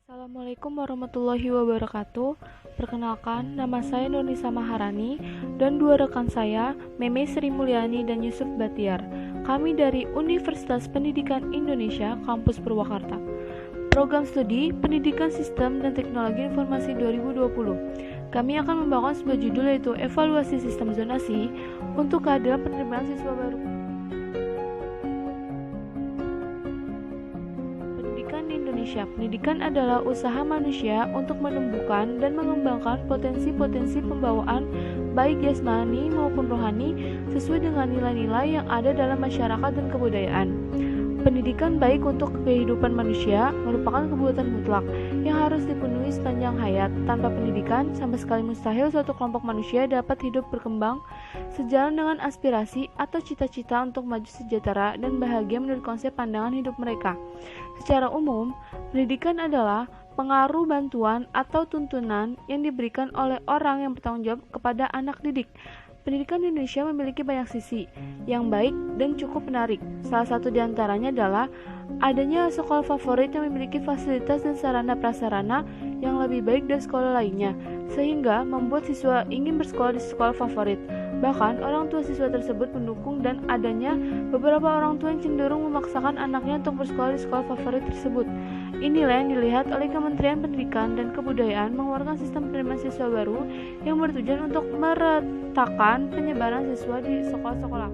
Assalamualaikum warahmatullahi wabarakatuh. Perkenalkan, nama saya Nurnisa Maharani dan dua rekan saya, Meme Sri Mulyani dan Yusuf Batiar. Kami dari Universitas Pendidikan Indonesia, Kampus Purwakarta. Program Studi Pendidikan Sistem dan Teknologi Informasi 2020. Kami akan membawakan sebuah judul yaitu Evaluasi Sistem Zonasi untuk Kehadiran Penerimaan Siswa Baru. Pendidikan di Indonesia. Pendidikan adalah usaha manusia untuk menumbuhkan dan mengembangkan potensi-potensi pembawaan baik jasmani maupun rohani sesuai dengan nilai-nilai yang ada dalam masyarakat dan kebudayaan. Pendidikan baik untuk kehidupan manusia merupakan kebutuhan mutlak yang harus dipenuhi sepanjang hayat. Tanpa pendidikan, sama sekali mustahil suatu kelompok manusia dapat hidup berkembang sejalan dengan aspirasi atau cita-cita untuk maju sejahtera dan bahagia menurut konsep pandangan hidup mereka. Secara umum, pendidikan adalah pengaruh bantuan atau tuntunan yang diberikan oleh orang yang bertanggung jawab kepada anak didik. Pendidikan di Indonesia memiliki banyak sisi yang baik dan cukup menarik. Salah satu di antaranya adalah adanya sekolah favorit yang memiliki fasilitas dan sarana prasarana yang lebih baik dari sekolah lainnya, sehingga membuat siswa ingin bersekolah di sekolah favorit. Bahkan, orang tua siswa tersebut mendukung dan adanya beberapa orang tua yang cenderung memaksakan anaknya untuk bersekolah di sekolah favorit tersebut. Inilah yang dilihat oleh Kementerian Pendidikan dan Kebudayaan mengeluarkan sistem penerimaan siswa baru yang bertujuan untuk meratakan penyebaran siswa di sekolah-sekolah.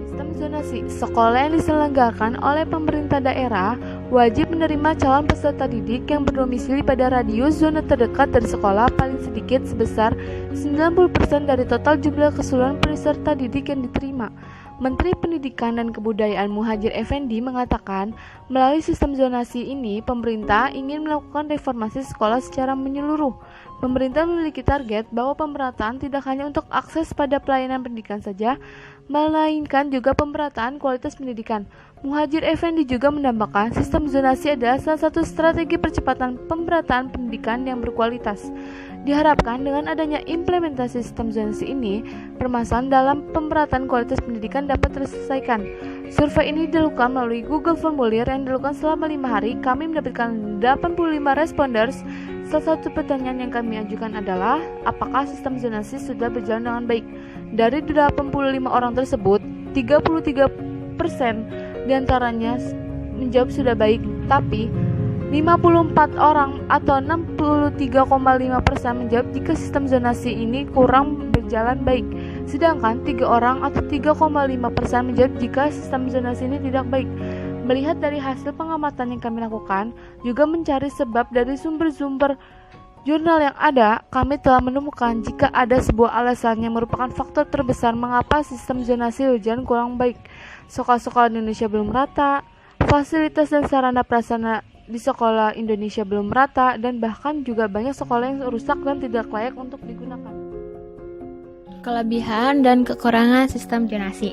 Sistem zonasi. Sekolah yang diselenggarakan oleh pemerintah daerah wajib menerima calon peserta didik yang berdomisili pada radius zona terdekat dari sekolah paling sedikit sebesar 90% dari total jumlah keseluruhan peserta didik yang diterima. Menteri Pendidikan dan Kebudayaan Muhadjir Effendi mengatakan, melalui sistem zonasi ini, pemerintah ingin melakukan reformasi sekolah secara menyeluruh. Pemerintah memiliki target bahwa pemerataan tidak hanya untuk akses pada pelayanan pendidikan saja, melainkan juga pemerataan kualitas pendidikan. Muhadjir Effendi juga menambahkan, sistem zonasi adalah salah satu strategi percepatan pemerataan pendidikan yang berkualitas. Diharapkan dengan adanya implementasi sistem zonasi ini, permasalahan dalam pemerataan kualitas pendidikan dapat terselesaikan. Survei ini dilakukan melalui Google Formulir yang dilakukan selama 5 hari. Kami mendapatkan 85 responders. Salah satu pertanyaan yang kami ajukan adalah, apakah sistem zonasi sudah berjalan dengan baik? Dari 85 orang tersebut, 33% diantaranya menjawab sudah baik, tapi 54 orang atau 63,5% menjawab jika sistem zonasi ini kurang berjalan baik. Sedangkan 3 orang atau 3,5% menjawab jika sistem zonasi ini tidak baik. Melihat dari hasil pengamatan yang kami lakukan, juga mencari sebab dari sumber-sumber jurnal yang ada, kami telah menemukan jika ada sebuah alasan yang merupakan faktor terbesar mengapa sistem zonasi berjalan kurang baik. Sekolah-sekolah Indonesia belum rata, fasilitas dan sarana prasarana di sekolah Indonesia belum merata, dan bahkan juga banyak sekolah yang rusak dan tidak layak untuk digunakan. Kelebihan dan kekurangan sistem zonasi.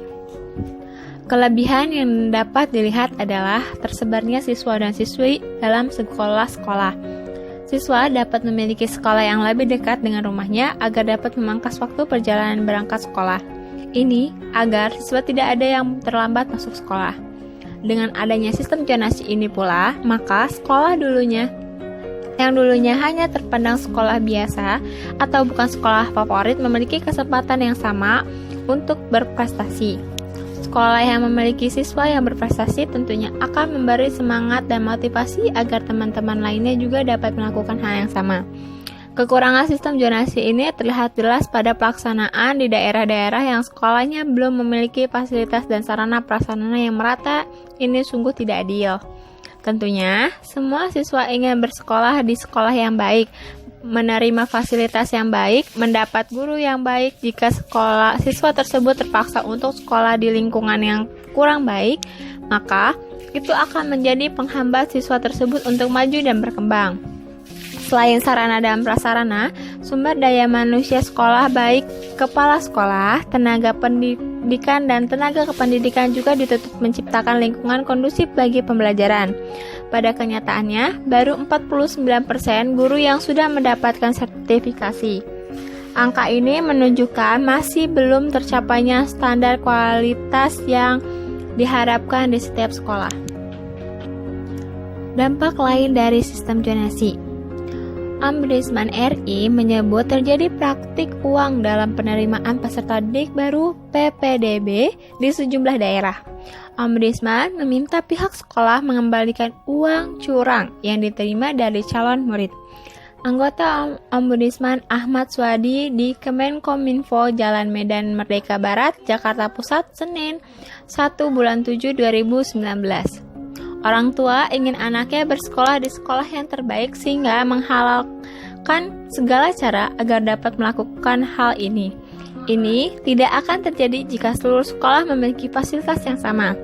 Kelebihan yang dapat dilihat adalah tersebarnya siswa dan siswi dalam sekolah-sekolah. Siswa dapat memiliki sekolah yang lebih dekat dengan rumahnya agar dapat memangkas waktu perjalanan berangkat sekolah. Ini agar siswa tidak ada yang terlambat masuk sekolah. Dengan adanya sistem zonasi ini pula, maka sekolah yang dulunya hanya terpandang sekolah biasa atau bukan sekolah favorit memiliki kesempatan yang sama untuk berprestasi. Sekolah yang memiliki siswa yang berprestasi tentunya akan memberi semangat dan motivasi agar teman-teman lainnya juga dapat melakukan hal yang sama. Kekurangan sistem zonasi ini terlihat jelas pada pelaksanaan di daerah-daerah yang sekolahnya belum memiliki fasilitas dan sarana prasarana yang merata. Ini sungguh tidak adil. Tentunya, semua siswa ingin bersekolah di sekolah yang baik, menerima fasilitas yang baik, mendapat guru yang baik. Jika siswa tersebut terpaksa untuk sekolah di lingkungan yang kurang baik, maka itu akan menjadi penghambat siswa tersebut untuk maju dan berkembang. Selain sarana dan prasarana, sumber daya manusia sekolah baik kepala sekolah, tenaga pendidikan dan tenaga kependidikan juga dituntut menciptakan lingkungan kondusif bagi pembelajaran. Pada kenyataannya, baru 49% guru yang sudah mendapatkan sertifikasi. Angka ini menunjukkan masih belum tercapainya standar kualitas yang diharapkan di setiap sekolah. Dampak lain dari sistem zonasi. Ombudsman RI menyebut terjadi praktik uang dalam penerimaan peserta didik baru PPDB di sejumlah daerah. Ombudsman meminta pihak sekolah mengembalikan uang curang yang diterima dari calon murid. Anggota Ombudsman Ahmad Swadi di Kemenkominfo Jalan Medan Merdeka Barat, Jakarta Pusat, Senin 1/7/2019. Orang tua ingin anaknya bersekolah di sekolah yang terbaik sehingga menghalalkan segala cara agar dapat melakukan hal ini. Ini tidak akan terjadi jika seluruh sekolah memiliki fasilitas yang sama.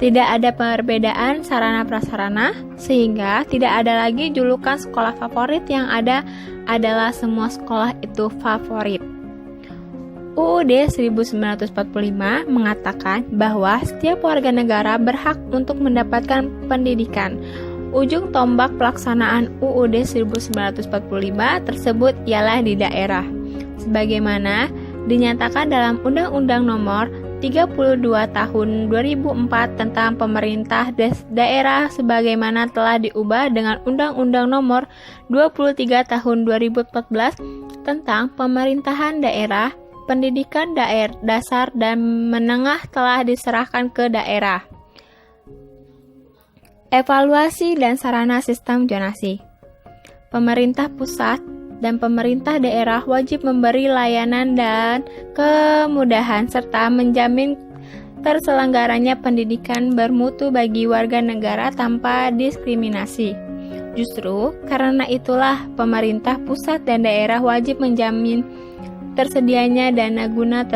Tidak ada perbedaan sarana-prasarana, sehingga tidak ada lagi julukan sekolah favorit. Yang ada adalah semua sekolah itu favorit. UUD 1945 mengatakan bahwa setiap warga negara berhak untuk mendapatkan pendidikan. Ujung tombak pelaksanaan UUD 1945 tersebut ialah di daerah. Sebagaimana dinyatakan dalam Undang-Undang Nomor 32 Tahun 2004 tentang pemerintah daerah sebagaimana telah diubah dengan Undang-Undang Nomor 23 Tahun 2014 tentang pemerintahan daerah, pendidikan dasar dan menengah telah diserahkan ke daerah. Evaluasi dan sarana sistem zonasi. Pemerintah pusat dan pemerintah daerah wajib memberi layanan dan kemudahan serta menjamin terselenggaranya pendidikan bermutu bagi warga negara tanpa diskriminasi. Justru karena itulah pemerintah pusat dan daerah wajib menjamin tersedianya dana guna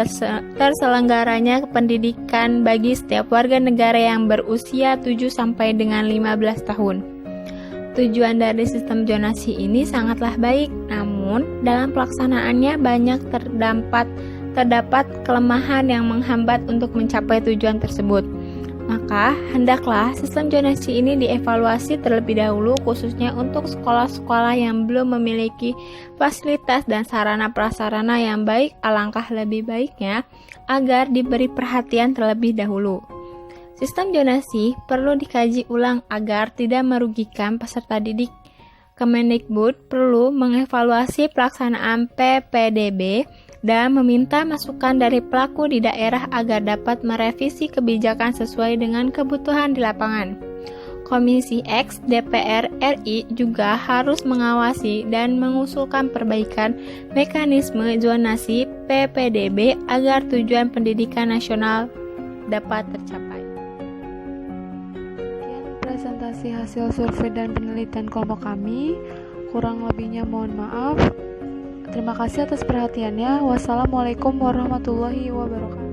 terselenggaranya pendidikan bagi setiap warga negara yang berusia 7 sampai dengan 15 tahun. Tujuan dari sistem zonasi ini sangatlah baik, namun dalam pelaksanaannya banyak terdapat kelemahan yang menghambat untuk mencapai tujuan tersebut. Maka, hendaklah sistem zonasi ini dievaluasi terlebih dahulu khususnya untuk sekolah-sekolah yang belum memiliki fasilitas dan sarana-prasarana yang baik. Alangkah lebih baiknya agar diberi perhatian terlebih dahulu. Sistem zonasi perlu dikaji ulang agar tidak merugikan peserta didik. Kemendikbud perlu mengevaluasi pelaksanaan PPDB dan meminta masukan dari pelaku di daerah agar dapat merevisi kebijakan sesuai dengan kebutuhan di lapangan. Komisi X DPR RI juga harus mengawasi dan mengusulkan perbaikan mekanisme zonasi PPDB agar tujuan pendidikan nasional dapat tercapai. Presentasi hasil survei dan penelitian kelompok kami. Kurang lebihnya mohon maaf. Terima kasih atas perhatiannya. Wassalamualaikum warahmatullahi wabarakatuh.